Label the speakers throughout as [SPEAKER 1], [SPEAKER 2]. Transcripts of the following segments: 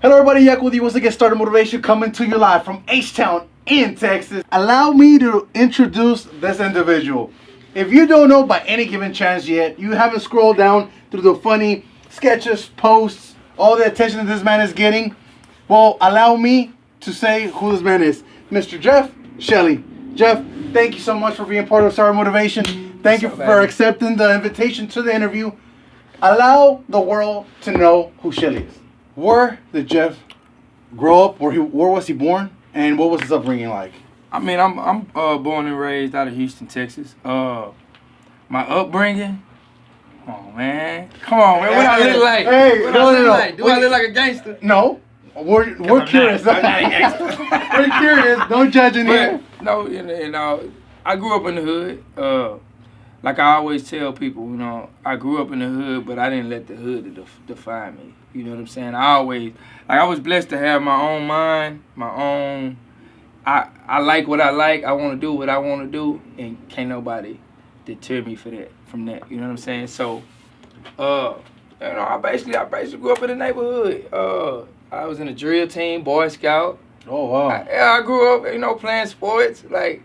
[SPEAKER 1] Hello everybody, Yak with you once again, Starter Motivation coming to you live from H-Town in Texas. Allow me to introduce this individual. If you don't know by any given chance yet, you haven't scrolled down through the funny sketches, posts, all the attention that this man is getting, well, allow me to say who this man is. Mr. Jeff Shelley. Jeff, thank you so much for being part of Starter Motivation. Thank you for accepting the invitation to the interview. Allow the world to know who Shelley is. Where did Jeff grow up? Where was he born? And what was his upbringing like?
[SPEAKER 2] I mean, I'm born and raised out of Houston, Texas. My upbringing. Come on, man. What I look like?
[SPEAKER 1] Hey,
[SPEAKER 2] what I look like? Do I look like a gangster?
[SPEAKER 1] No. We're curious.
[SPEAKER 2] I'm not a gangster.
[SPEAKER 1] We're curious. Don't judge in here.
[SPEAKER 2] No, I grew up in the hood. Like I always tell people, I grew up in the hood, but I didn't let the hood define me. You know what I'm saying? I was blessed to have my own mind, my own. I like what I like. I want to do what I want to do, and can't nobody deter me from that. You know what I'm saying? So, I basically grew up in the neighborhood. I was in a drill team, Boy Scout.
[SPEAKER 1] Oh wow!
[SPEAKER 2] I grew up, playing sports. Like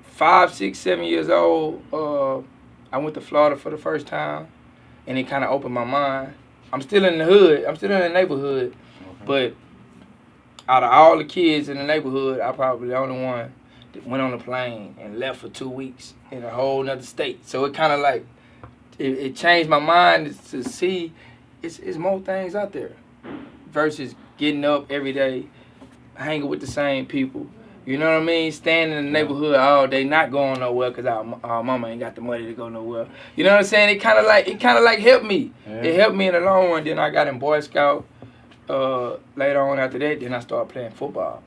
[SPEAKER 2] 5, 6, 7 years old, I went to Florida for the first time, and it kind of opened my mind. I'm still in the hood. I'm still in the neighborhood, but out of all the kids in the neighborhood, I probably the only one that went on a plane and left for 2 weeks in a whole nother state. So it kind of like, it changed my mind to see it's more things out there versus getting up every day, hanging with the same people. You know what I mean? Staying in the neighborhood all day, not going nowhere because our mama ain't got the money to go nowhere. You know what I'm saying? It kind of like helped me. Yeah. It helped me in the long run. Then I got in Boy Scout. Later on after that, then I started playing football.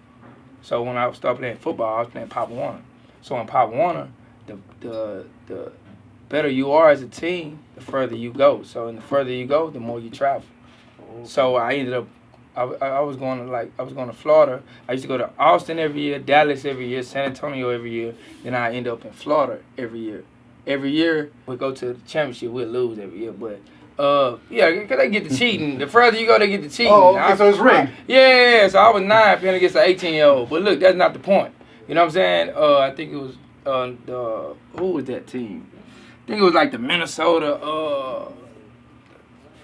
[SPEAKER 2] So when I started playing football, I was playing Pop Warner. So in Pop Warner, the better you are as a team, the further you go. So the further you go, the more you travel. So I ended up. I was going to Florida. I used to go to Austin every year, Dallas every year, San Antonio every year. Then I end up in Florida every year. Every year we go to the championship. We'll lose every year, but because they get the cheating. The further you go, they get the cheating.
[SPEAKER 1] Oh, okay, so it's rigged.
[SPEAKER 2] Yeah. So I was 9 playing against an 18-year-old. But look, that's not the point. You know what I'm saying? I think it was who was that team? I think it was like the Minnesota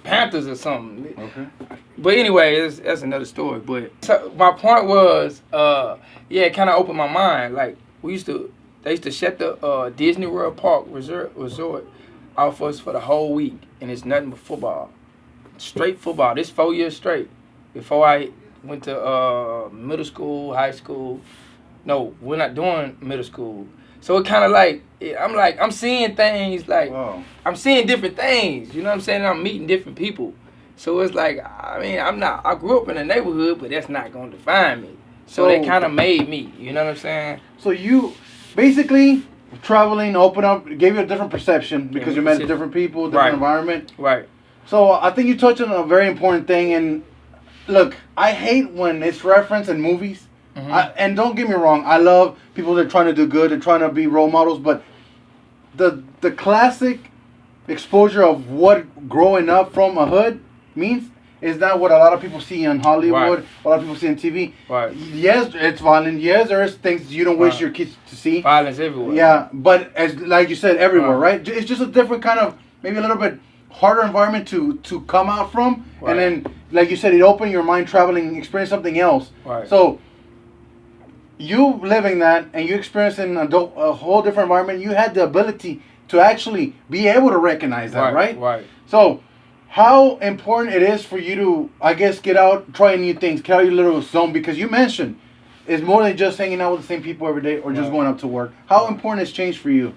[SPEAKER 2] Panthers or something. Okay. But anyway, that's another story. But so my point was, it kind of opened my mind. Like they used to shut the Disney World Park resort out for us for the whole week, and it's nothing but football, straight football. This 4 years straight. Before I went to middle school, high school. No, we're not doing middle school. So it kind of I'm seeing things wow. I'm seeing different things. You know what I'm saying? I'm meeting different people. So it's like, I grew up in a neighborhood, but that's not going to define me. So they kind of made me. You know what I'm saying? So
[SPEAKER 1] you basically traveling gave you a different perception because you met different people, different environment.
[SPEAKER 2] Right.
[SPEAKER 1] So I think you touched on a very important thing. And look, I hate when it's referenced in movies. Mm-hmm. And don't get me wrong, I love people that are trying to do good and trying to be role models, but the classic exposure of what growing up from a hood means is not what a lot of people see in Hollywood, right. A lot of people see on TV. Right. Yes, it's violent. Yes, there's things you don't wish your kids to see.
[SPEAKER 2] Violence everywhere.
[SPEAKER 1] Yeah, but as like you said, everywhere, right? It's just a different kind of, maybe a little bit harder environment to come out from. Right. And then, like you said, it opened your mind, traveling, experience something else. Right. So you living that and you experiencing a whole different environment, you had the ability to actually be able to recognize that, right?
[SPEAKER 2] Right.
[SPEAKER 1] So how important it is for you to, I guess, get out, try new things, get out your little zone, because you mentioned it's more than just hanging out with the same people every day or just going up to work. How important has changed for you?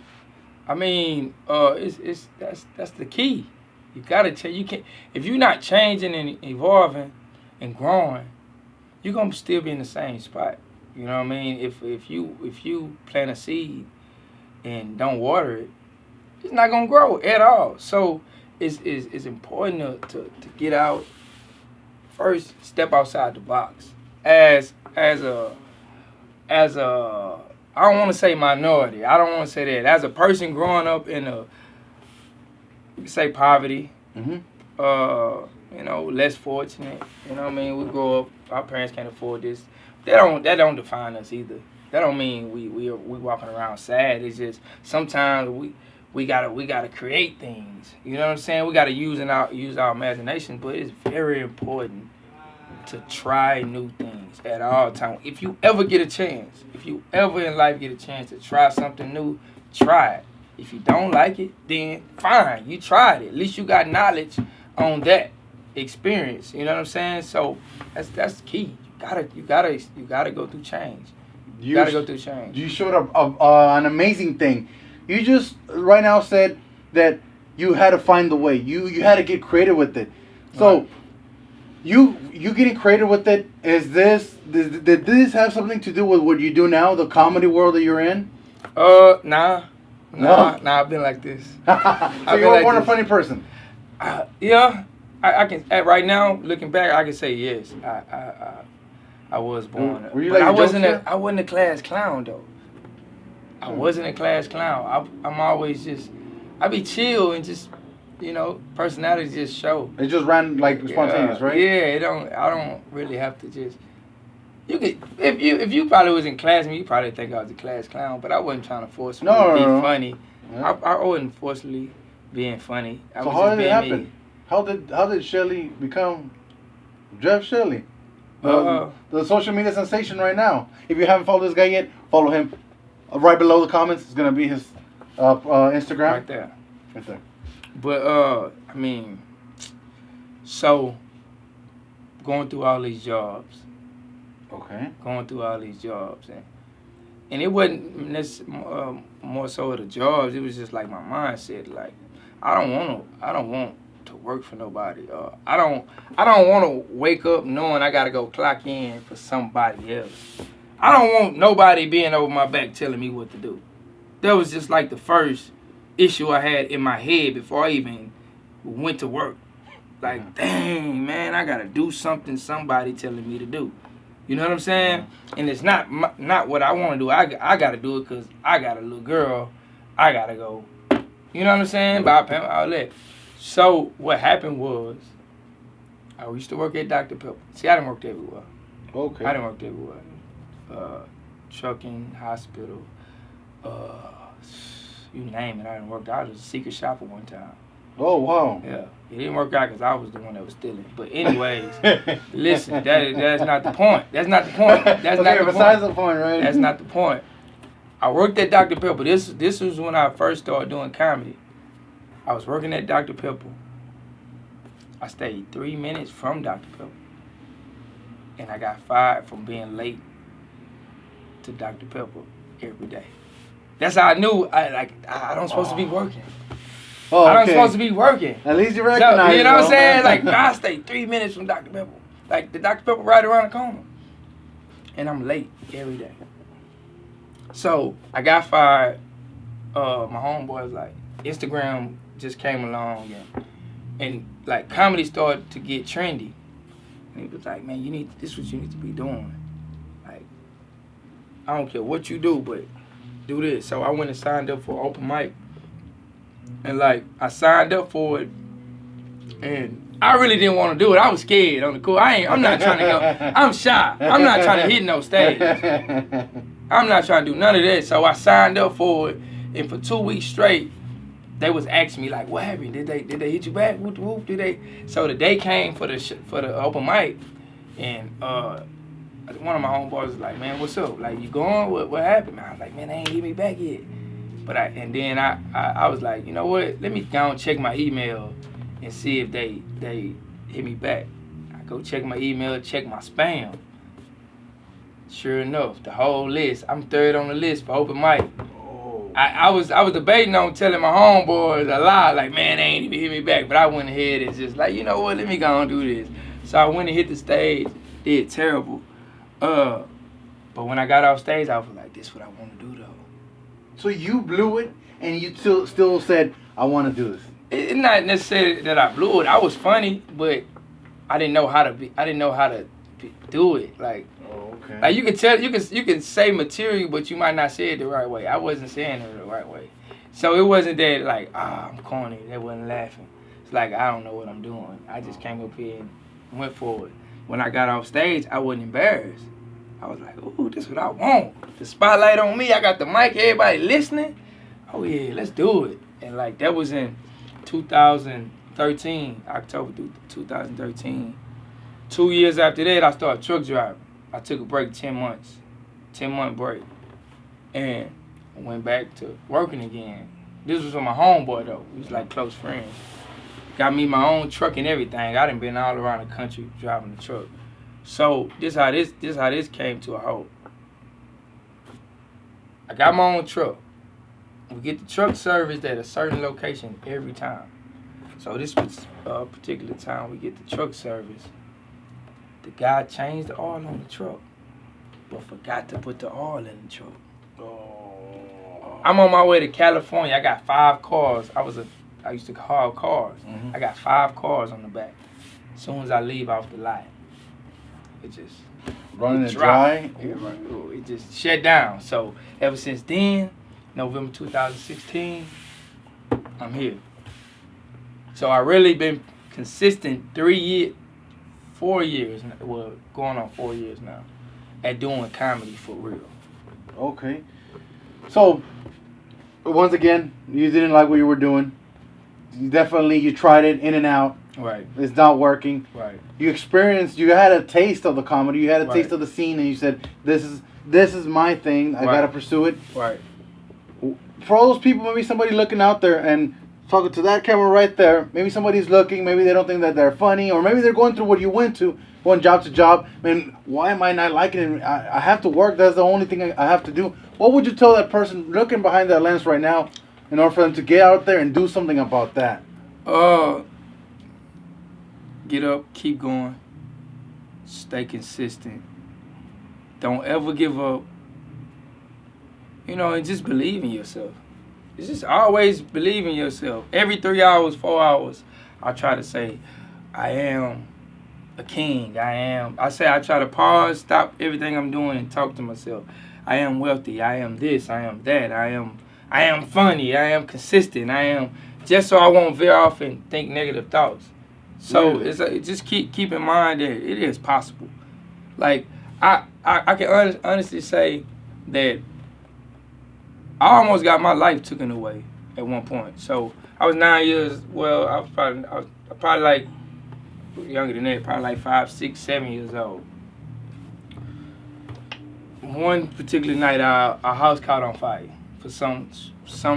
[SPEAKER 2] I mean, that's the key. You gotta you can't, if you're not changing and evolving and growing, you're gonna still be in the same spot. You know what I mean? If you plant a seed and don't water it, it's not gonna grow at all. So it's important to get out. First, step outside the box. As a I don't want to say minority. I don't want to say that. As a person growing up in you could say poverty, less fortunate. You know what I mean? We grow up, our parents can't afford this. That don't define us either. That don't mean we walking around sad. It's just sometimes we gotta create things. You know what I'm saying? We gotta use our imagination, but it's very important to try new things at all times. If you ever get a chance, if you ever in life get a chance to try something new, try it. If you don't like it, then fine, you tried it. At least you got knowledge on that experience. You know what I'm saying? So that's the key. You gotta go through change. You gotta go through change.
[SPEAKER 1] You showed up an amazing thing. You just right now said that you had to find the way. You had to get creative with it. So
[SPEAKER 2] Right.
[SPEAKER 1] you getting creative with it. Did this have something to do with what you do now, the comedy world that you're in?
[SPEAKER 2] Nah, I've been like this.
[SPEAKER 1] So you were born a funny person.
[SPEAKER 2] Yeah, I can. Right now, looking back, I can say yes. I was born.
[SPEAKER 1] Were you
[SPEAKER 2] but
[SPEAKER 1] like
[SPEAKER 2] I
[SPEAKER 1] a
[SPEAKER 2] wasn't
[SPEAKER 1] jokester?
[SPEAKER 2] I wasn't a class clown though. I wasn't a class clown. I'm always just. I be chill and just, personality just show.
[SPEAKER 1] It just ran like spontaneous, right?
[SPEAKER 2] Yeah, I don't really have to just. You could if you probably was in class with me, you probably think I was a class clown, but I wasn't trying to force me to be funny.
[SPEAKER 1] Yeah.
[SPEAKER 2] I wasn't forcefully being funny. I
[SPEAKER 1] So
[SPEAKER 2] was
[SPEAKER 1] how
[SPEAKER 2] just
[SPEAKER 1] did it
[SPEAKER 2] being
[SPEAKER 1] happen?
[SPEAKER 2] me.
[SPEAKER 1] How did Shelley become Jeff Shelley? The social media sensation right now. If you haven't followed this guy yet, follow him. Right below the comments is gonna be his Instagram.
[SPEAKER 2] Right there.
[SPEAKER 1] Right there.
[SPEAKER 2] But so going through all these jobs.
[SPEAKER 1] Okay.
[SPEAKER 2] Going through all these jobs and it wasn't more so of the jobs. It was just like my mindset. Like I don't want to work for nobody. I don't want to wake up knowing I gotta go clock in for somebody else. I don't want nobody being over my back telling me what to do. That was just like the first issue I had in my head before I even went to work. Like, dang, man, I gotta do something somebody telling me to do. You know what I'm saying? And it's not what I want to do. I gotta do it because I got a little girl. I gotta go. You know what I'm saying? Buy a pamper, all that. So what happened was, I used to work at Dr. Pepper. See, I didn't work everywhere.
[SPEAKER 1] Okay.
[SPEAKER 2] I didn't work everywhere. Trucking, hospital, you name it. I didn't work. I was a secret shopper one time.
[SPEAKER 1] Oh wow.
[SPEAKER 2] Yeah, it didn't work out because I was the one that was stealing. But anyways, listen, that's not the point. That's not the point. That's not the
[SPEAKER 1] besides
[SPEAKER 2] point.
[SPEAKER 1] the point, right?
[SPEAKER 2] That's not the point. I worked at Dr. Pepper. This was when I first started doing comedy. I was working at Dr. Pepper. I stayed 3 minutes from Dr. Pepper. And I got fired from being late to Dr. Pepper every day. That's how I knew I don't supposed to be working.
[SPEAKER 1] Oh,
[SPEAKER 2] I don't
[SPEAKER 1] okay.
[SPEAKER 2] supposed to be working.
[SPEAKER 1] At least you recognize
[SPEAKER 2] So, you know what I'm
[SPEAKER 1] it,
[SPEAKER 2] saying?
[SPEAKER 1] though.
[SPEAKER 2] Like, I stayed 3 minutes from Dr. Pepper. Like, the Dr. Pepper right around the corner. And I'm late every day. So, I got fired. My homeboy was like, Instagram just came along. And like, comedy started to get trendy. And he was like, man, this is what you need to be doing. Like, I don't care what you do, but do this. So, I went and signed up for open mic. And like, I signed up for it, and I really didn't want to do it. I was scared on the cool. I'm not trying to go. I'm shy. I'm not trying to hit no stage. I'm not trying to do none of that. So I signed up for it, and for 2 weeks straight, they was asking me like, "What happened? Did they hit you back? Whoop whoop? Did they?" So the day came for the open mic, and one of my homeboys was like, "Man, what's up? Like, you going? What happened?" I was like, "Man, they ain't hit me back yet." But I was like, you know what? Let me go and check my email and see if they hit me back. I go check my email, check my spam. Sure enough, the whole list. I'm third on the list for open mic.
[SPEAKER 1] Oh.
[SPEAKER 2] I was debating on telling my homeboys a lie, like, man, they ain't even hit me back. But I went ahead and just like, you know what? Let me go and do this. So I went and hit the stage. Did terrible. But when I got off stage, I was like, this is what I want to do though.
[SPEAKER 1] So you blew it, and you still said, "I want to do this."
[SPEAKER 2] It's not necessarily that I blew it. I was funny, but I didn't know how to do it. Like,
[SPEAKER 1] Oh, okay.
[SPEAKER 2] like you can say material, but you might not say it the right way. I wasn't saying it the right way, so it wasn't that like I'm corny. They wasn't laughing. It's like, I don't know what I'm doing. I just came up here and went for it. When I got off stage, I wasn't embarrassed. I was like, ooh, this is what I want. The spotlight on me. I got the mic. Everybody listening. Oh, yeah, let's do it. And, like, that was in 2013, October 2013. 2 years after that, I started truck driving. I took a break, 10 months. 10-month break. And I went back to working again. This was with my homeboy, though. We was, like, close friends. Got me my own truck and everything. I done been all around the country driving the truck. So this how this came to a halt. I got my own truck. We get the truck serviced at a certain location every time. So this particular time we get the truck service. The guy changed the oil on the truck, but forgot to put the oil in the truck. Oh. I'm on my way to California. I got 5 cars. I used to haul cars. I got 5 cars on the back. As soon as I leave off the lot, it just
[SPEAKER 1] running it dry.
[SPEAKER 2] It just shut down. So ever since then, November 2016, I'm here. So I really been consistent 4 years, well, going on 4 years now, at doing comedy for real.
[SPEAKER 1] Okay. So once again, you didn't like what you were doing. You tried it in and out.
[SPEAKER 2] Right.
[SPEAKER 1] It's not working.
[SPEAKER 2] Right.
[SPEAKER 1] You had a taste of the comedy. You had a taste of the scene, and you said, "This is my thing. I gotta pursue it."
[SPEAKER 2] Right.
[SPEAKER 1] For all those people, maybe somebody looking out there and talking to that camera right there. Maybe somebody's looking. Maybe they don't think that they're funny, or maybe they're going through what you went to, going job to job. Man, why am I not liking it? I have to work. That's the only thing I have to do. What would you tell that person looking behind that lens right now, in order for them to get out there and do something about that?
[SPEAKER 2] Get up, keep going, stay consistent. Don't ever give up. And just believe in yourself. It's just always believe in yourself. Every 3 hours, 4 hours, I try to say, I am a king. I try to pause, stop everything I'm doing, and talk to myself. I am wealthy. I am this. I am that. I am funny. I am consistent. I am, just so I won't veer off and think negative thoughts. So just keep in mind that it is possible. Like I can honestly say that I almost got my life taken away at one point. So I was 9 years. Well, I was probably like younger than that. Probably like 5, 6, 7 years old. One particular night, our house caught on fire for some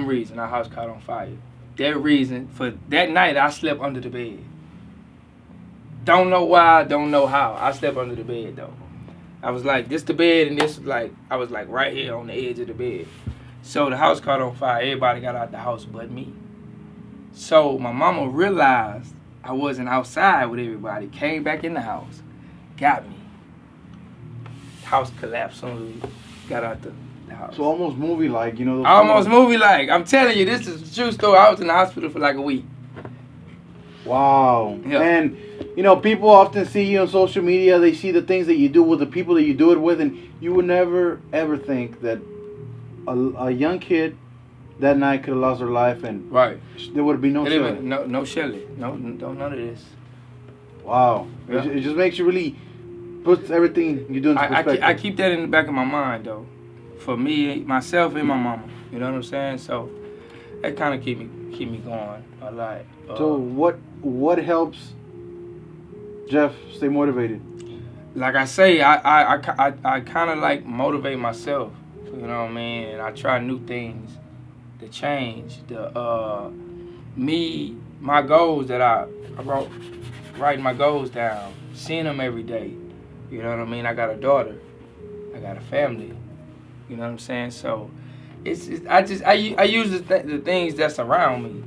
[SPEAKER 2] reason. Our house caught on fire. For that night, I slept under the bed. Don't know why, don't know how. I slept under the bed, though. I was like, this the bed, and this was like, I was like right here on the edge of the bed. So the house caught on fire. Everybody got out the house but me. So my mama realized I wasn't outside with everybody. Came back in the house. Got me. House collapsed soon as we got out the house.
[SPEAKER 1] So almost movie-like,
[SPEAKER 2] Almost movie-like. I'm telling you, this is a true story. I was in the hospital for like a week.
[SPEAKER 1] Wow.
[SPEAKER 2] Yeah.
[SPEAKER 1] And, people often see you on social media. They see the things that you do with the people that you do it with. And you would never, ever think that a young kid that night could have lost their life. And there would be no Shelley.
[SPEAKER 2] No Shelley. No, none of this.
[SPEAKER 1] Wow.
[SPEAKER 2] Yeah.
[SPEAKER 1] It just makes you really, puts everything you do into perspective.
[SPEAKER 2] I keep that in the back of my mind, though. For me, myself, and my mama. You know what I'm saying? So that kind of keep me going a lot.
[SPEAKER 1] So what helps Jeff stay motivated?
[SPEAKER 2] Like I say, I kind of like motivate myself. You know what I mean? And I try new things to change. My goals that I wrote, writing my goals down, seeing them every day. You know what I mean? I got a daughter. I got a family. You know what I'm saying? So I use the things that's around me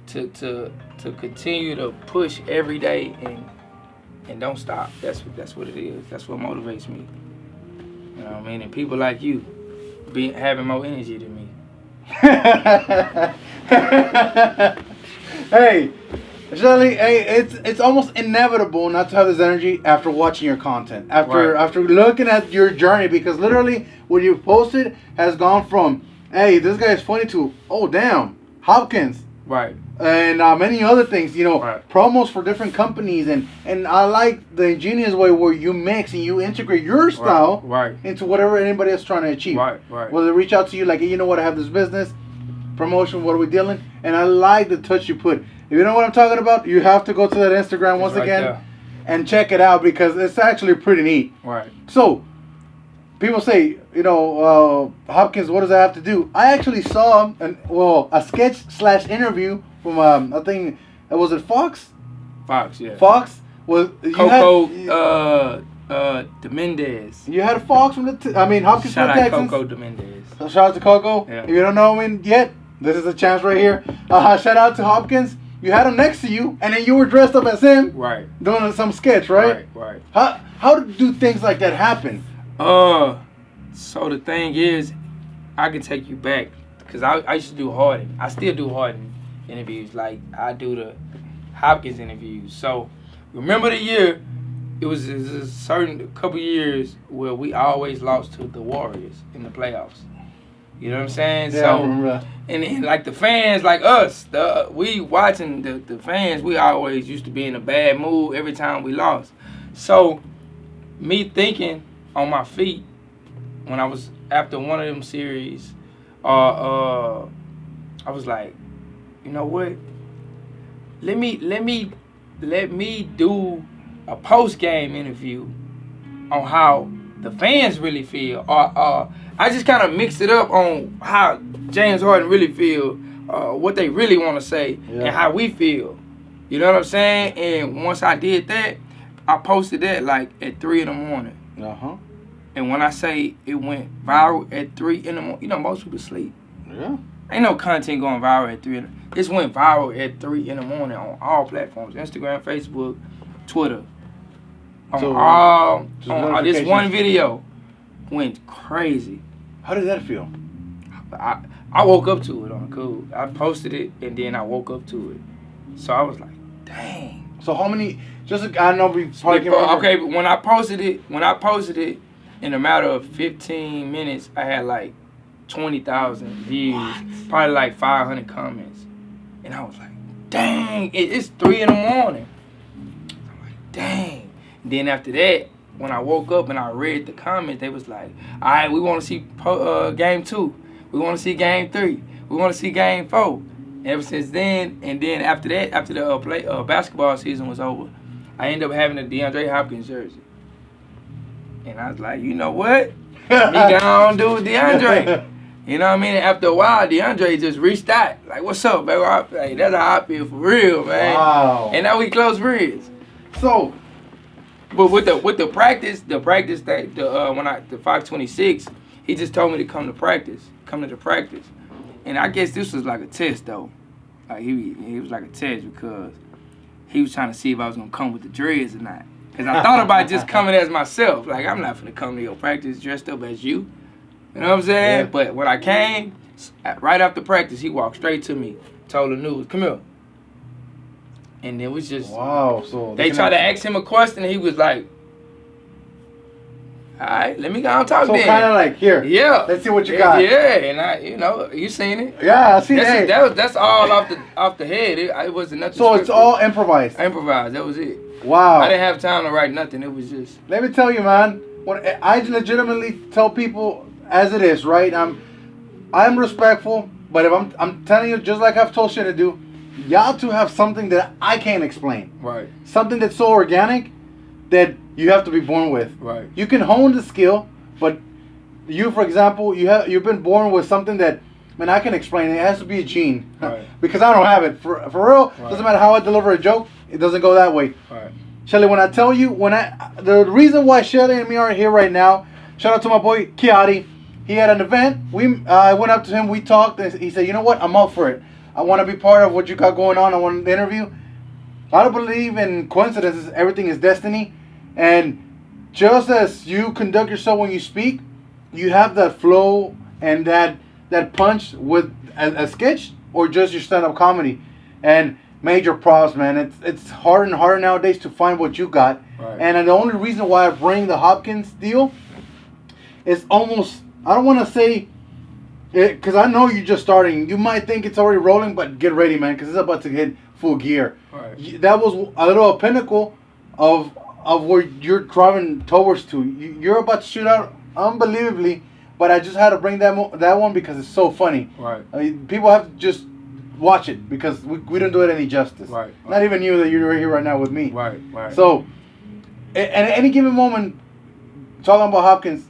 [SPEAKER 2] to continue to push every day and don't stop. That's what it is. That's what motivates me. You know what I mean? And people like you having more energy than me.
[SPEAKER 1] Hey, Shelley, it's almost inevitable not to have this energy after watching your content, after looking at your journey, because literally what you posted has gone from, hey, this guy is funny, to, oh damn, Hopkins.
[SPEAKER 2] Right.
[SPEAKER 1] and many other things,
[SPEAKER 2] Right.
[SPEAKER 1] promos for different companies, and I like the ingenious way where you mix and you integrate your style
[SPEAKER 2] Right.
[SPEAKER 1] into whatever anybody is trying to achieve.
[SPEAKER 2] Right. Right.
[SPEAKER 1] Well, they reach out to you like, hey, you know what, I have this business, promotion, what are we dealing? And I like the touch you put. If you know what I'm talking about, you have to go to that Instagram once
[SPEAKER 2] right
[SPEAKER 1] again
[SPEAKER 2] there.
[SPEAKER 1] and check it out because it's actually pretty neat.
[SPEAKER 2] Right.
[SPEAKER 1] So, people say, Hopkins, what does that have to do? I actually saw a sketch / interview from I think was it Fox?
[SPEAKER 2] Fox, yeah.
[SPEAKER 1] Fox was
[SPEAKER 2] Coco Dominguez.
[SPEAKER 1] You had Fox from Hopkins
[SPEAKER 2] Shout
[SPEAKER 1] from the
[SPEAKER 2] out
[SPEAKER 1] Texans.
[SPEAKER 2] Coco Dominguez.
[SPEAKER 1] So shout out to Coco.
[SPEAKER 2] Yeah.
[SPEAKER 1] If you don't know him yet, this is a chance right here. Shout out to Hopkins. You had him next to you, and then you were dressed up as him,
[SPEAKER 2] Right.
[SPEAKER 1] doing some sketch, right?
[SPEAKER 2] Right.
[SPEAKER 1] How do things like that happen?
[SPEAKER 2] So the thing is, I can take you back because I used to do Harden. I still do Harden interviews. Like I do the Hopkins interviews. So remember the year? It was a certain couple years where we always lost to the Warriors in the playoffs. You know what I'm saying?
[SPEAKER 1] Yeah,
[SPEAKER 2] so,
[SPEAKER 1] I remember that.
[SPEAKER 2] And like the fans, like us, we watching the fans, we always used to be in a bad mood every time we lost. So, me thinking on my feet when I was after one of them series, I was like, you know what? Let me do a post game interview on how the fans really feel, or I just kind of mixed it up on how James Harden really feel, what they really want to say, and how we feel. You know what I'm saying? And once I did that, I posted that like at 3 in the morning.
[SPEAKER 1] Uh-huh.
[SPEAKER 2] And when I say it went viral at 3 in the morning, most people sleep.
[SPEAKER 1] Yeah.
[SPEAKER 2] Ain't no content going viral at 3 in the morning. This went viral at 3 in the morning on all platforms, Instagram, Facebook, Twitter. This one video went crazy.
[SPEAKER 1] How did that feel?
[SPEAKER 2] I woke up to it on cool. I posted it and then I woke up to it. So I was like, dang.
[SPEAKER 1] So how many? I know we probably
[SPEAKER 2] okay, but when I posted it, in a matter of 15 minutes, I had like 20,000 views, probably like 500 comments, and I was like, dang, it's 3 in the morning. I'm like, dang. And then after that, when I woke up and I read the comments, they was like, all right, we want to see game 2. We want to see game 3. We want to see game 4. And ever since then, and then after that, after the basketball season was over, I ended up having a DeAndre Hopkins jersey. And I was like, you know what? Me go on do DeAndre. You know what I mean? After a while, DeAndre just reached out. Like, what's up, baby? Like, that's how I feel for real, man.
[SPEAKER 1] Wow.
[SPEAKER 2] And now we close friends.
[SPEAKER 1] So,
[SPEAKER 2] but with the practice that the 526, he just told me to come to the practice. And I guess this was like a test though. Like he was like a test because he was trying to see if I was gonna come with the dreads or not. Cause I thought about just coming as myself. Like I'm not gonna come to your practice dressed up as you. You know what I'm saying?
[SPEAKER 1] Yeah.
[SPEAKER 2] But when I came, right after practice, he walked straight to me, told the news, come here. And it was just
[SPEAKER 1] wow. So
[SPEAKER 2] they tried to ask him a question, and he was like, all right, let me go and talk
[SPEAKER 1] so
[SPEAKER 2] then.
[SPEAKER 1] So kind of like, here.
[SPEAKER 2] Yeah.
[SPEAKER 1] Let's see what you got.
[SPEAKER 2] Yeah, and you seen it.
[SPEAKER 1] Yeah, I seen it.
[SPEAKER 2] That's all off the head. It wasn't nothing.
[SPEAKER 1] So it's all improvised.
[SPEAKER 2] Improvised. That was it.
[SPEAKER 1] Wow.
[SPEAKER 2] I didn't have time to write nothing. It was just.
[SPEAKER 1] Let me tell you, man. When I legitimately tell people as it is, right? I'm respectful, but if I'm telling you, just like I've told shit to do, y'all two have something that I can't explain.
[SPEAKER 2] Right.
[SPEAKER 1] Something that's so organic that you have to be born with.
[SPEAKER 2] Right.
[SPEAKER 1] You can hone the skill, but you, for example, you've been born with something that, man, I can explain. It has to be a gene.
[SPEAKER 2] Right.
[SPEAKER 1] Because I don't have it. For real,
[SPEAKER 2] right.
[SPEAKER 1] Doesn't matter how I deliver a joke, it doesn't go that way.
[SPEAKER 2] Right.
[SPEAKER 1] Shelley, when I tell you, the reason why Shelley and me are here right now, shout out to my boy Kiati. He had an event. I went up to him. We talked. And he said, you know what? I'm up for it. I want to be part of what you got going on. I want the interview. I don't believe in coincidences. Everything is destiny. And just as you conduct yourself when you speak, you have that flow and that punch with a sketch or just your stand-up comedy. And major props, man. It's harder and harder nowadays to find what you got.
[SPEAKER 2] Right.
[SPEAKER 1] And the only reason why I bring the Hopkins deal is almost, I don't want to say Because I know you're just starting. You might think it's already rolling, but get ready, man, because it's about to hit full gear.
[SPEAKER 2] Right.
[SPEAKER 1] That was a pinnacle of where you're driving towards to. You're about to shoot out unbelievably, but I just had to bring that one because it's so funny.
[SPEAKER 2] Right.
[SPEAKER 1] I mean, people have to just watch it because we don't do it any justice.
[SPEAKER 2] Right.
[SPEAKER 1] Not even you that you're right here right now with me.
[SPEAKER 2] Right. Right.
[SPEAKER 1] So, at any given moment, talking about Hopkins,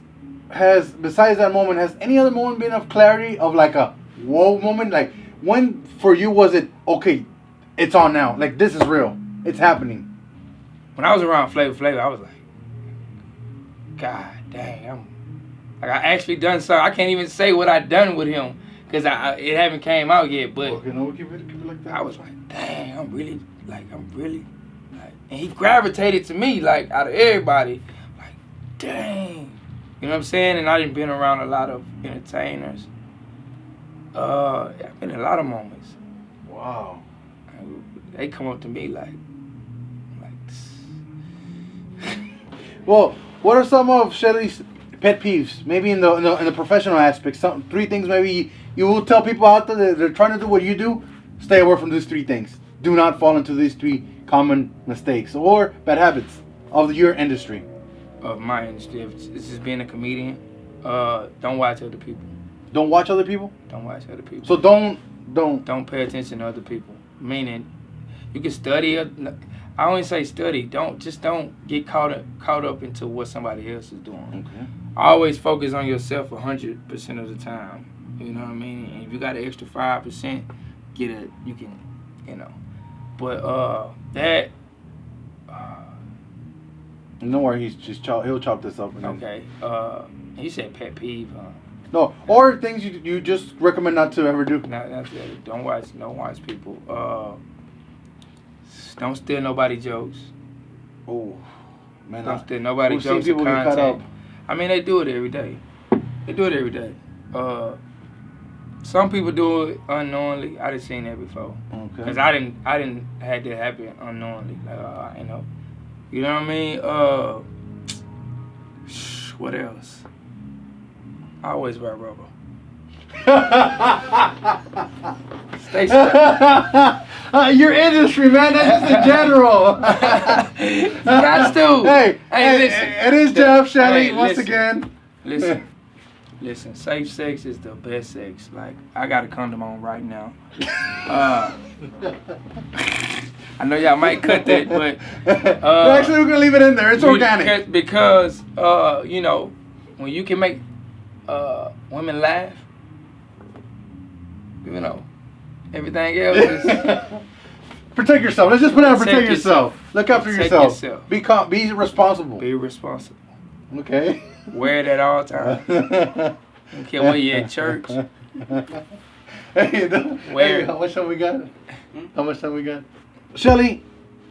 [SPEAKER 1] besides that moment, has any other moment been of clarity of like a whoa moment? Like when for you was it okay? It's on now. Like this is real. It's happening.
[SPEAKER 2] When I was around Flavor Flav, I was like, God dang, I actually done something. I can't even say what I done with him because it haven't came out yet. But
[SPEAKER 1] okay, no, keep it like that.
[SPEAKER 2] I was like, dang, I'm really and he gravitated to me like out of everybody, like dang, you know what I'm saying? And I done been around a lot of entertainers. I've been in a lot of moments.
[SPEAKER 1] Wow.
[SPEAKER 2] They come up to me like.
[SPEAKER 1] Well, what are some of Shelley's pet peeves? Maybe in the professional aspect. Some 3 things maybe you will tell people out there that they're trying to do what you do. Stay away from these 3 things. Do not fall into these 3 common mistakes or bad habits of your industry.
[SPEAKER 2] Of my industry, this is being a comedian. Don't watch other people.
[SPEAKER 1] Don't watch other people.
[SPEAKER 2] Don't watch other people.
[SPEAKER 1] So don't
[SPEAKER 2] pay attention to other people. Meaning, you can study. I only say study. Don't get caught up into what somebody else is doing.
[SPEAKER 1] Okay.
[SPEAKER 2] Always focus on yourself 100% of the time. You know what I mean? And if you got an extra 5%, you can, But that.
[SPEAKER 1] No worry, he'll chop this up.
[SPEAKER 2] Okay. He said pet peeve, huh?
[SPEAKER 1] No, or things you just recommend not to ever do.
[SPEAKER 2] Don't watch people. Don't steal nobody jokes.
[SPEAKER 1] Oh, man.
[SPEAKER 2] Don't steal nobody jokes or content. I mean, they do it every day. Some people do it unknowingly. I just seen that before.
[SPEAKER 1] Okay.
[SPEAKER 2] Cause I didn't had that happen unknowingly. Like, you know what I mean? What else? I always wear rubber. Stay strapped.
[SPEAKER 1] Your industry, man. That's just in general.
[SPEAKER 2] You got to.
[SPEAKER 1] Hey,
[SPEAKER 2] listen.
[SPEAKER 1] It is Jeff Shelley once again.
[SPEAKER 2] Listen. Safe sex is the best sex. Like, I got a condom on right now. I know y'all might cut that, but
[SPEAKER 1] actually, we're gonna leave it in there. It's organic.
[SPEAKER 2] Because when you can make women laugh, everything else is.
[SPEAKER 1] Protect yourself. Let's just put out protect yourself. Look after yourself. Be responsible.
[SPEAKER 2] Be responsible.
[SPEAKER 1] Okay.
[SPEAKER 2] Wear it at all times. Don't care where you're at church.
[SPEAKER 1] How much time we got? Shelley,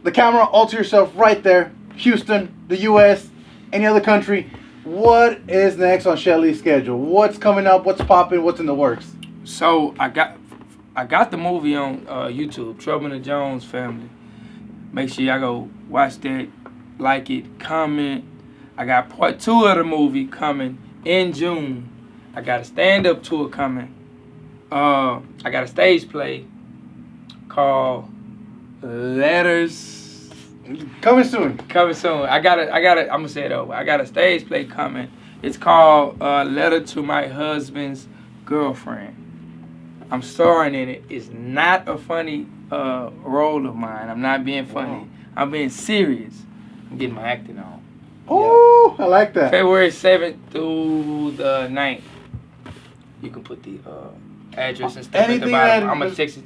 [SPEAKER 1] the camera, all to yourself right there. Houston, the U.S., any other country. What is next on Shelley's schedule? What's coming up? What's popping? What's in the works?
[SPEAKER 2] So I got the movie on YouTube, Trouble in the Jones Family. Make sure y'all go watch that, like it, comment. I got part 2 of the movie coming in June. I got a stand-up tour coming. I got a stage play called Letters.
[SPEAKER 1] Coming soon.
[SPEAKER 2] I got it. I'm gonna say it over. I got a stage play coming. It's called Letter to My Husband's Girlfriend. I'm starring in it. It's not a funny role of mine. I'm not being funny. Wow. I'm being serious. I'm getting my acting on.
[SPEAKER 1] Oh, yeah. I like that.
[SPEAKER 2] February 7th through the 9th. You can put the address and stuff at the bottom. I'm gonna text it.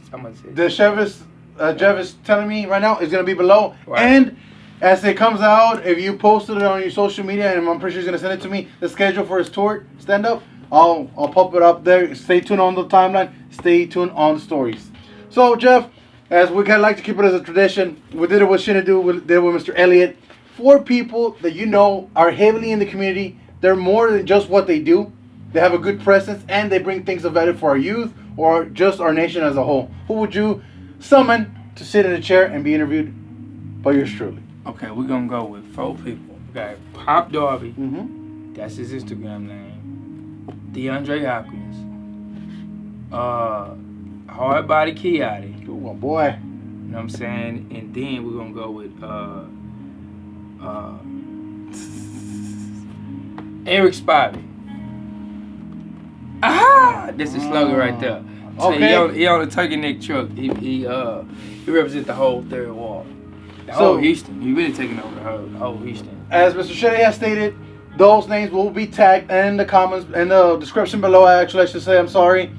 [SPEAKER 1] The Jeff is telling me right now is gonna be below.
[SPEAKER 2] Right.
[SPEAKER 1] And as it comes out, if you posted it on your social media, and I'm pretty sure he's gonna send it to me, the schedule for his tour stand up, I'll pop it up there. Stay tuned on the timeline. Stay tuned on the stories. So Jeff, as we kind of like to keep it as a tradition, we did it with Shinadu, we did it with Mr. Elliott. 4 people that are heavily in the community. They're more than just what they do. They have a good presence and they bring things of value for our youth or just our nation as a whole. Who would you summon to sit in a chair and be interviewed by yours truly?
[SPEAKER 2] Okay, we're gonna go with 4 people. We got Pop Darby.
[SPEAKER 1] Mm-hmm.
[SPEAKER 2] That's his Instagram name. DeAndre Hopkins. Hard Body Kiati.
[SPEAKER 1] Ooh, my boy.
[SPEAKER 2] You know what I'm saying? And then we're gonna go with Eric Spivey. Aha! That's the slogan right there. So
[SPEAKER 1] Okay.
[SPEAKER 2] he on a turkey neck truck. He represents the whole third wall. The
[SPEAKER 1] So-
[SPEAKER 2] whole Houston. He really taking over the whole Houston.
[SPEAKER 1] As Mr. Shelley has stated, those names will be tagged in the comments, in the description below. I should say, I'm sorry.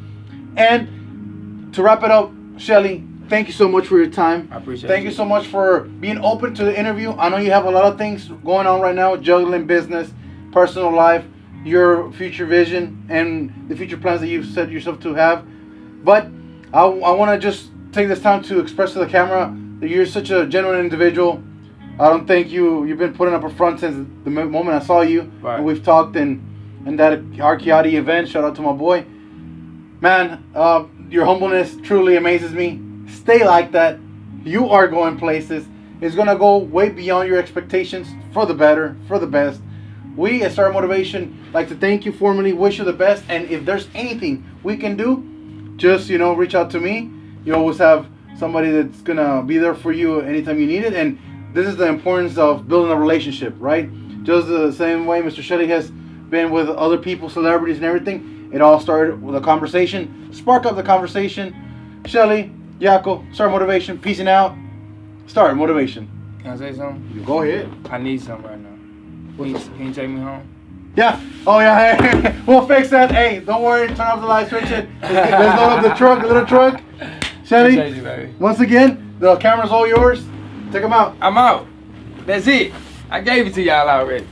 [SPEAKER 1] And to wrap it up, Shelley, thank you so much for your time.
[SPEAKER 2] I appreciate
[SPEAKER 1] Thank you so much for being open to the interview. I know you have a lot of things going on right now, juggling business, personal life, your future vision, and the future plans that you've set yourself to have. But I want to just take this time to express to the camera that you're such a genuine individual. I don't think you've been putting up a front since the moment I saw you.
[SPEAKER 2] Right.
[SPEAKER 1] And we've talked in that Archeati event. Shout out to my boy. Man, your humbleness truly amazes me. Stay like that. You are going places. It's going to go way beyond your expectations, for the better, for the best. We at Star Motivation like to thank you formally, wish you the best, and if there's anything we can do, just reach out to me. You always have somebody that's going to be there for you anytime you need it, and this is the importance of building a relationship, right? Just the same way Mr. Shelley has been with other people, celebrities and everything. It all started with a conversation. Spark up the conversation. Shelley, Yako, Star Motivation, peacing out. Star Motivation.
[SPEAKER 2] Can I say something?
[SPEAKER 1] You go ahead.
[SPEAKER 2] I need something right now. Can you take me home?
[SPEAKER 1] Yeah. Oh yeah. We'll fix that. Hey, don't worry. Turn off the light switch. Let's load up the little truck. Shelley,
[SPEAKER 2] Appreciate you, baby.
[SPEAKER 1] once again, the camera's all yours. Take them out.
[SPEAKER 2] I'm out. That's it. I gave it to y'all already.